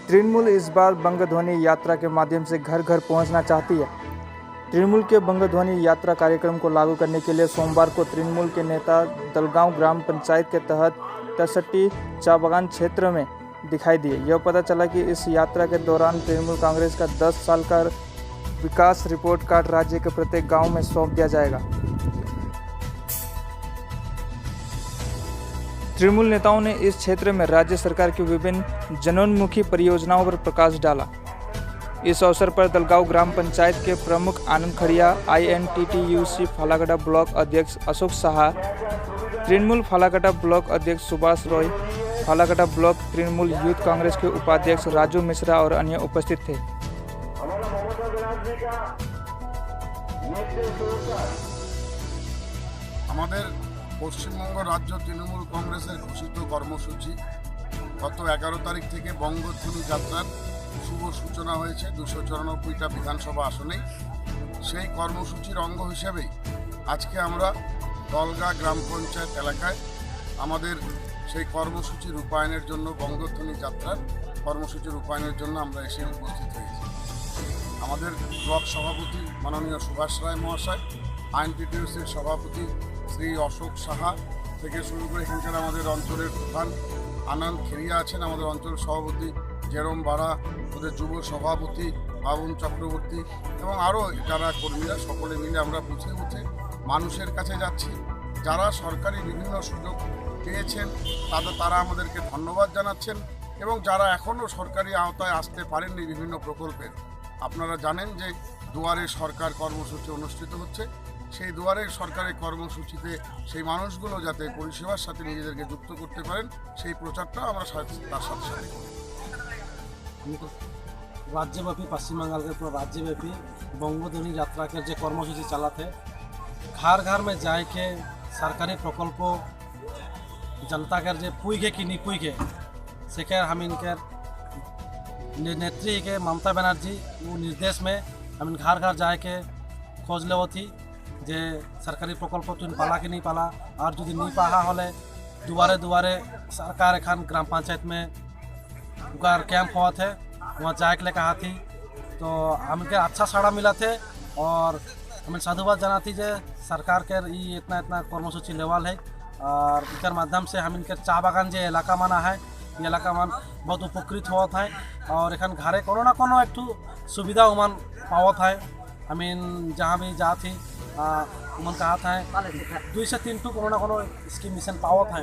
तृणमूल इस बार बंग ध्वनि यात्रा के माध्यम से घर घर पहुंचना चाहती है। तृणमूल के बंग ध्वनि यात्रा कार्यक्रम को लागू करने के लिए सोमवार को तृणमूल के नेता दलगांव ग्राम पंचायत के तहत 63 चा बागान क्षेत्र में दिखाई दिए। यह पता चला कि इस यात्रा के दौरान तृणमूल कांग्रेस का 10 साल का विकास रिपोर्ट कार्ड राज्य के प्रत्येक गाँव में सौंप दिया जाएगा। तृणमूल नेताओं ने इस क्षेत्र में राज्य सरकार की विभिन्न जनोन्मुखी परियोजनाओं पर प्रकाश डाला। इस अवसर पर दलगांव ग्राम पंचायत के प्रमुख आनंद खड़िया, INTTUC फालाकाटा ब्लॉक अध्यक्ष अशोक साहा, तृणमूल फालाकाटा ब्लॉक अध्यक्ष सुभाष रॉय, फालाकाटा ब्लॉक तृणमूल यूथ कांग्रेस के उपाध्यक्ष राजू मिश्रा और अन्य उपस्थित थे। পশ্চিমবঙ্গ রাজ্য তৃণমূল কংগ্রেসের ঘোষিত কর্মসূচি গত 11 তারিখ থেকে বঙ্গধ্বনি যাত্রার শুভ সূচনা হয়েছে 294টা বিধানসভা আসনে। সেই কর্মসূচির অঙ্গ হিসেবেই আজকে আমরা দলগা গ্রাম পঞ্চায়েত এলাকায় আমাদের সেই কর্মসূচি রূপায়ণের জন্য বঙ্গধ্বনি যাত্রার কর্মসূচি রূপায়ণের জন্য আমরা এসে উপস্থিত হয়েছি। আমাদের ব্লক সভাপতি মাননীয় সুভাষ রায় মহাশয়, INTTUCর সভাপতি শ্রী অশোক সাহা থেকে শুরু করে এখানকার আমাদের অঞ্চলের প্রধান আনন্দ খেরিয়া আছেন, আমাদের অঞ্চল সভাপতি জেরম বাড়া, ওদের যুব সভাপতি বাবুন চক্রবর্তী এবং আরও যারা কর্মীরা সকলে মিলে আমরা বুঝে বুঝে মানুষের কাছে যাচ্ছি। যারা সরকারি বিভিন্ন সুযোগ পেয়েছেন তারা আমাদেরকে ধন্যবাদ জানাচ্ছেন এবং যারা এখনও সরকারি আওতায় আসতে পারেননি বিভিন্ন প্রকল্পের, আপনারা জানেন যে দুয়ারে সরকার কর্মসূচি অনুষ্ঠিত হচ্ছে। সেই দুয়ারে সরকারের কর্মসূচিতে সেই মানুষগুলো যাতে পরিষেবার সাথে নিজেদেরকে যুক্ত করতে পারেন সেই প্রচারটা আমরা তার সাথে সাথে করি। राज्यव्यापी पश्चिम बंगाल के पूरा राज्यव्यापी बंगध्वनि यात्रा के जो कर्मसूची चलाते घर घर में जाए के सरकारी प्रकल्प जनता के जो पुईगे कि नहीं पुईगे से हम इनके नेत्री के ममता बनर्जी वो निर्देश में हम घर घर जाए के खोज ले थी जे सरकारी प्रकल्प तुम पाला कि नहीं पाला और जो नहीं पाहा हले दुआरे दुआरे सरकार एखान ग्राम पंचायत में उनका कैंप हुआ थे, वहाँ जाए के लिए कहा थी। तो हमके अच्छा साड़ा मिला थे और हमें साधुवाद जाना थी जे सरकार के इतना इतना कर्मसूची लेवल है और इनके माध्यम से हम इनके चाह बागान जो इलाका माना है ये इलाका मान बहुत उपकृत हुआ था और एखान घरे कोनो ना कोनो एक सुविधा उमान पावत है। हमें जहाँ भी जा थी उमन कहा था 2 से 3 कोनो ना कोनो स्कीम मिशन पावत है।